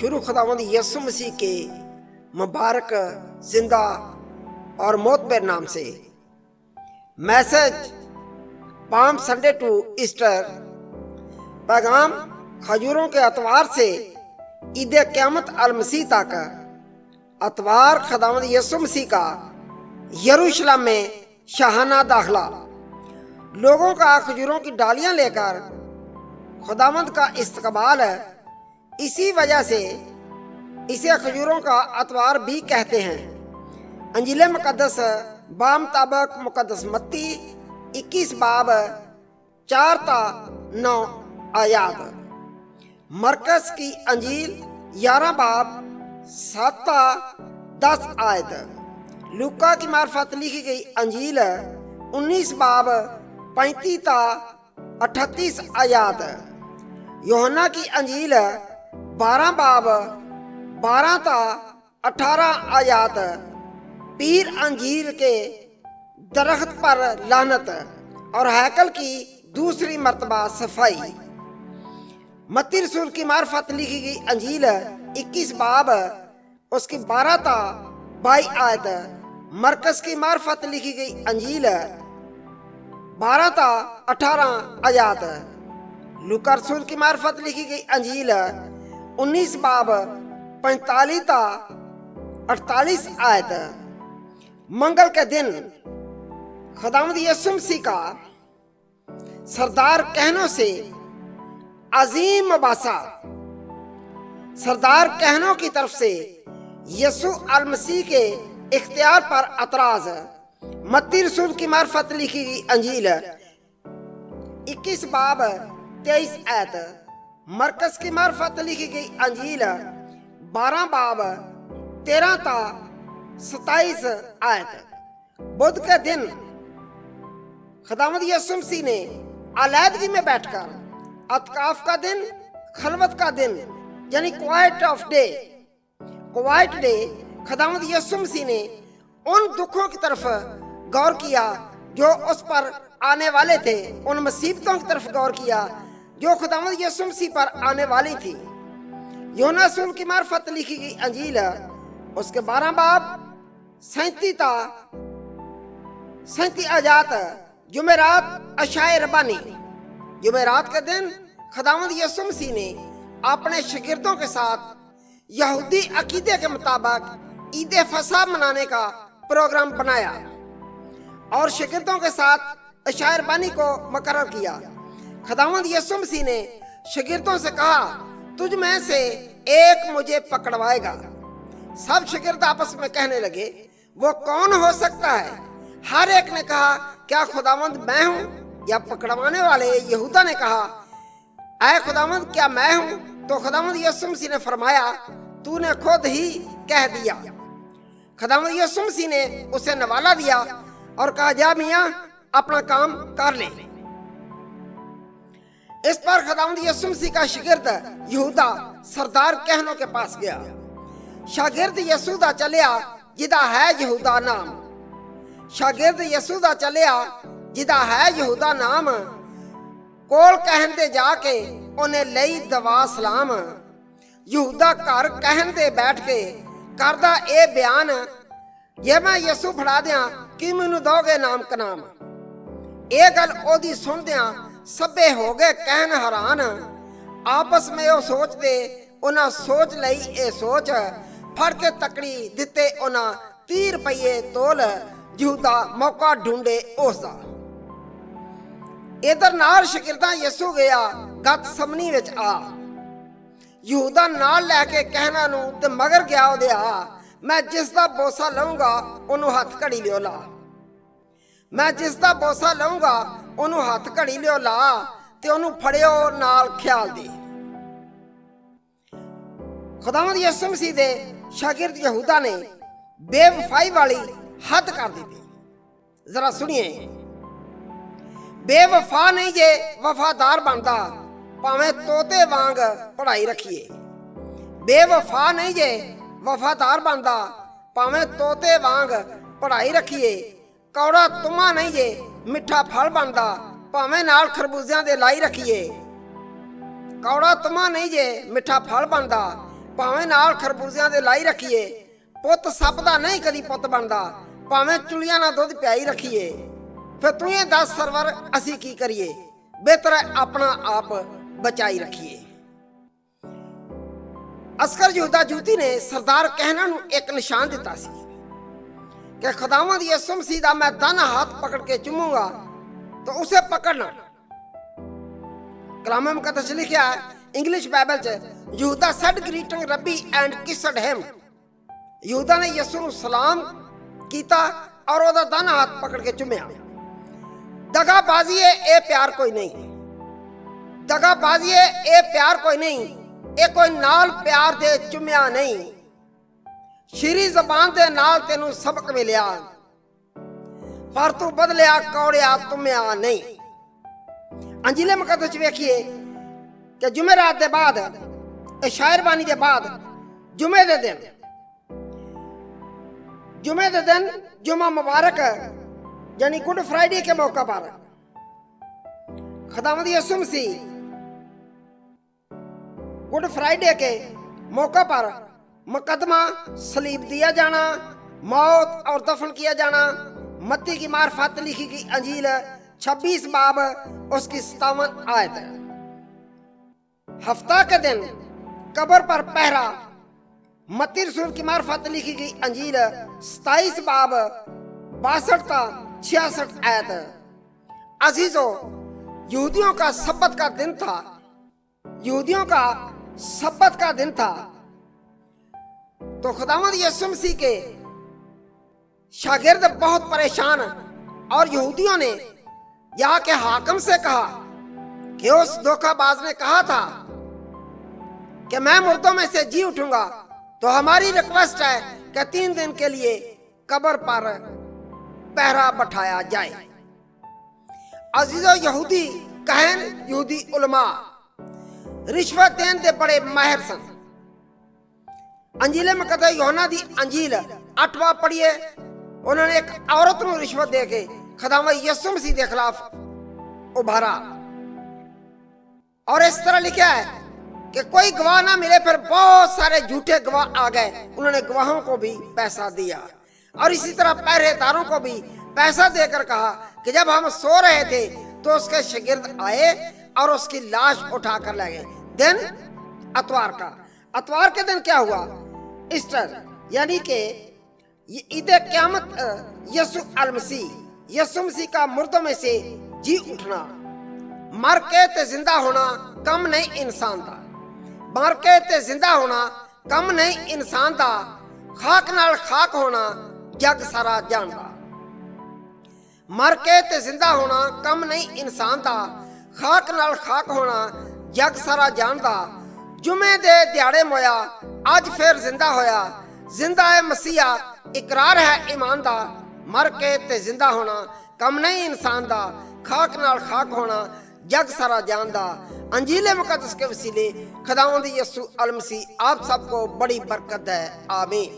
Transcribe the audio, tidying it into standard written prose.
शुरू खुदावंद यीशु मसीह के मुबारक जिंदा और मोतबर नाम से। Message palm Sunday to Easter. पैगाम खजूरों के अतवार से ईद क़यामत अल मसीह तक। अतवार खुदावंद यीशु मसीह का यरूशलेम में शाहाना दाखिला। लोगों का खजूरों की डालियां लेकर खुदावंद का इस्तकबाल है। इसी वजह से इसे खजूरों का अतवार भी कहते हैं। अंजील मुकद्दस बामुताबिक मुकद्दस मत्ती 21 बाब 4 ता 9 आयात। मरकस की अंजील 11 बाब 7 ता 10 आयत। लूका की मार्फत लिखी गई अंजील 19 बाब 35 ता 38 आयात। यूहन्ना की अंजील 12 बाब 12 ता 18 आयात। पीर अंजीर के दरख्त पर लानत और हैकल की दूसरी मर्तबा सफाई। मत्ती रसूल की मार्फत लिखी गई अंजील 21 बाब उसकी 12 ता 22 आयत। मरकस की मार्फत लिखी गई अंजील 12 ता 18 आयात। लूका रसूल की मार्फत लिखी गई अंजील 19 बाब 45 ता 48 आयत। मंगल के दिन खुदावंद यीशु मसीह का सरदार कहनों से अजीम मबासा। सरदार कहनों की तरफ से यीशु अल मसीह के इख्तियार पर अतराज। मत्ती रसूल की मार्फत लिखी गई अंजील 21 बाब 23 आयत। मरकस की मार्फत लिखी गई अंजील 12 बाब 13 ता 27 आयत। बुध के दिन खुदावंद यीशु मसीह ने अलैदगी में बैठकर अतकाफ का दिन, खलवत का दिन यानी quite of day, quite day, खुदावंद यीशु मसीह ने उन दुखों की तरफ गौर किया जो उस पर आने वाले थे। उन मुसीबतों की तरफ गौर किया जो खुदावंद यीशु मसीह पर आने वाली थी। यूहन्ना रसूल की मार्फत लिखी गई अंजील उसके 12 बाब 37 ता 37 आयात। जुमेरात अशाए रबानी। जुमेरात के दिन खुदावंद यीशु मसीह ने अपने शागिर्दों के साथ यहूदी अकीदे के मुताबिक ईद फसह मनाने का प्रोग्राम बनाया और शागिर्दों के साथ अशाए रबानी को मुकर्रर किया। खुदावंद यीशु मसीह ने शागिर्दों से कहा, तुझ में से एक मुझे पकड़वाएगा। सब शागिर्द आपस में कहने लगे, वो कौन हो सकता है? हर एक ने कहा, क्या खुदावंद मैं हूँ? या पकड़वाने वाले यहूदा ने कहा, ऐ खुदावंद क्या मैं हूँ? तो खुदावंद यीशु मसीह ने फरमाया, तूने खुद ही कह दिया। खुदावंद यीशु मसीह ने उसे नवाला दिया और कहा, जा मियाँ अपना काम कर ले। इस पर खुदावंद यीशु मसीह का शागिर्द यहूदा सरदार कहनों के पास गया। शागिर्द यसूदा चलिया जिदा है यहूदा नाम। शागिर्द यसूदा चलिया जिदा है यहूदा नाम। कोल कहन दे जाके उन्हें लई दवा सलाम। यहूदा घर कहन दे बैठ के करदा ए बयान, ये मैं यसू फड़ा दिया कि मैनू दोगे नाम कनाम। ए गल ओदी सुन दिया सभे हो गए कहन हैरान। आपस में ओ सोच दे उन्हां सोच लई ए सोच। फड़ के तकड़ी दिते उन्हां 30 रुपये तोल। यहूदा मौका ढूंढे उसदा। इधर नाल शागिर्दां यसू गया गत समनी विच आ। यहूदा नाल लैके कहना नू ते मगर गया ओदे आ। मैं जिसदा बोसा लऊंगा ओनू हथ घड़ी लियो ला। मैं जिसदा बोसा लऊंगा ओनू हथ घड़ी लियो ला ते ओनू फड़ियो नाल ख्याल दे। खुदावंद यीशु मसीह दे शागिर्द यहूदा ने बेवफाई वाली हद कर दी थी। जरा सुनिए, बेवफा नहीं जे वफादार बनता भावें तोते वांग पढ़ाई रखिए। बेवफा नहीं जे वफादार बनता भावें तोते वांग पढ़ाई रखिए। कौड़ा तुमा नहीं जे मिठा फल बनता भावें नाल खरबूजियां दे लाई रखिए। कौड़ा तुमा नहीं जे मिठा फल बनता ਭਾਵੇਂ ਨਾਲ ਖਰਬੂਜ਼ਿਆਂ ਦੇ ਲਾਈ ਰੱਖੀਏ, ਪੁੱਤ ਸੱਪ ਦਾ ਨਹੀਂ ਕਦੀ ਪੁੱਤ ਬਣਦਾ, ਭਾਵੇਂ ਚੁਲੀਆਂ ਨਾਲ ਦੁੱਧ ਪਿਆਈ ਰੱਖੀਏ। ਫਿਰ ਤੂੰ ਇਹ ਦੱਸ ਸਰਵਰ ਅਸੀਂ ਕੀ ਕਰੀਏ, ਬਿਹਤਰ ਹੈ ਆਪਣਾ ਆਪ ਬਚਾਈ ਰੱਖੀਏ। ਅਸਕਰ ਯਹੂਦਾ ਜੂਤੀ ਨੇ ਸਰਦਾਰ ਕਹਿਣਾ ਨੂੰ ਇੱਕ ਨਿਸ਼ਾਨ ਦਿੱਤਾ ਸੀ ਕਿ ਖੁਦਾਵੰਦ ਯਿਸੂ ਮਸੀਹ ਦਾ ਮੈਂ ਦਾਨਾ ਹੱਥ ਪਕੜ ਕੇ ਚੁੰਮੂੰਗਾ ਤਾਂ ਉਸੇ ਪਕੜਨਾ। ਕਲਾਮ ਮੁਕੱਦਸ ਲਿਖਿਆ ਹੈ ਇੰਗਲਿਸ਼ ਬਾਈਬਲ 'ਚ, ਯਹੂਦਾ ਸੈਡ ਗ੍ਰੀਟਿੰਗ ਰੱਬੀ ਐਂਡ ਕਿਸਡ ਹਿਮ। ਯਹੂਦਾ ਨੇ ਯਿਸੂ ਨੂੰ ਸਲਾਮ ਕੀਤਾ ਔਰ ਉਹਦਾ ਦਾਨਾ ਹੱਥ ਪਕੜ ਕੇ ਚੁੰਮਿਆ। ਦਗਾਬਾਜ਼ੀ ਇਹ ਪਿਆਰ ਕੋਈ ਨਹੀਂ, ਦਗਾਬਾਜ਼ੀ ਇਹ ਪਿਆਰ ਕੋਈ ਨਹੀਂ, ਇਹ ਕੋਈ ਨਾਲ ਪਿਆਰ ਦੇ ਚੁੰਮਿਆ ਨਹੀਂ। ਸ਼ੀਰੀ ਜ਼ਬਾਨ ਦੇ ਨਾਲ ਤੈਨੂੰ ਸਬਕ ਮਿਲਿਆ, ਪਰ ਤੂੰ ਬਦਲਿਆ ਕੌੜਿਆ ਤੁਮਿਆ ਨਹੀਂ। ਅੰਜੀਲ ਮੁਕੱਦਸ 'ਚ ਵੇਖੀਏ ਕਿ ਜੁਮੇਰਾਤ ਦੇ ਬਾਅਦ, ਸ਼ਾਇਰਬਾਨੀ ਦੇ ਬਾਅਦ ਜੁਮੇ ਦੇ ਦਿਨ, जुमा मुबारक यानी गुड फ्राइडे के मौका पर खुदावंद यीशु मसीह गुड फ्राइडे के मौका पर मुकदमा सलीब दिया जाना, मौत और दफन किया जाना। मत्ती की मार्फत लिखी गई अंजील 26 बाब उसकी 57 आयत। हफ्ता के दिन कब्र पर पहरा, मत्ती रसूल की मार्फत लिखी गई अंजील 27 बाब 62-66 आयत। अजीजों, यहूदियों का सब्बत का दिन था, यहूदियों का सब्बत का दिन था। तो खुदावंद यीशु मसीह के शागिर्द बहुत परेशान, और यहूदियों ने यहाँ के हाकिम से कहा कि उस धोखाबाज ने कहा था कि मैं मुर्दों में से जी उठूंगा, तो हमारी रिक्वेस्ट है कि 3 दिन के लिए कब्र पर पहरा बैठाया जाए। अजीजों, यहूदी कहन, यहूदी उलमा रिश्वत देने दे बड़े माहिर सन। अंजील मुकद्दस यूहन्ना दी अंजील 8वां पढ़िए, उन्होंने एक औरत को रिश्वत दे के खुदावंद यीशु मसीह के खिलाफ उभारा, और इस तरह लिखा है कि कोई गवाह ना मिले, फिर बहुत सारे झूठे गवाह आ गए, उन्होंने गवाहों को भी पैसा दिया, और इसी तरह पहरेदारों को भी पैसा देकर कहा कि जब हम सो रहे थे तो उसके शागिर्द आए और उसकी लाश उठा कर ले गए। दिन अतवार का, अतवार के दिन क्या हुआ? ईस्टर यानी कि ईद क़यामत, यीशु मसीह का मुर्दों में से जी उठना। मर के ते जिंदा होना कम नहीं इंसान दा, मर के ते जिंदा होना कम नहीं इंसान दा, खाक नाल खाक होना जग सारा जानदा। मर के ते जिंदा होना कम नहीं इंसान दा, खाक नाल खाक होना जग सारा जानदा। जुमे दे दिहाड़े मोया अज फिर जिंदा होया, जिंदा है मसीहा, इकरार है ईमान दा। मर के ते जिंदा होना कम नहीं इंसान दा, खाक नाल खाक होना जग सारा जानदा। अंजील मुकद्दस के वसीले खुदावंद यीशु अल मसीह आप सबको बड़ी बरकत है। आमीन।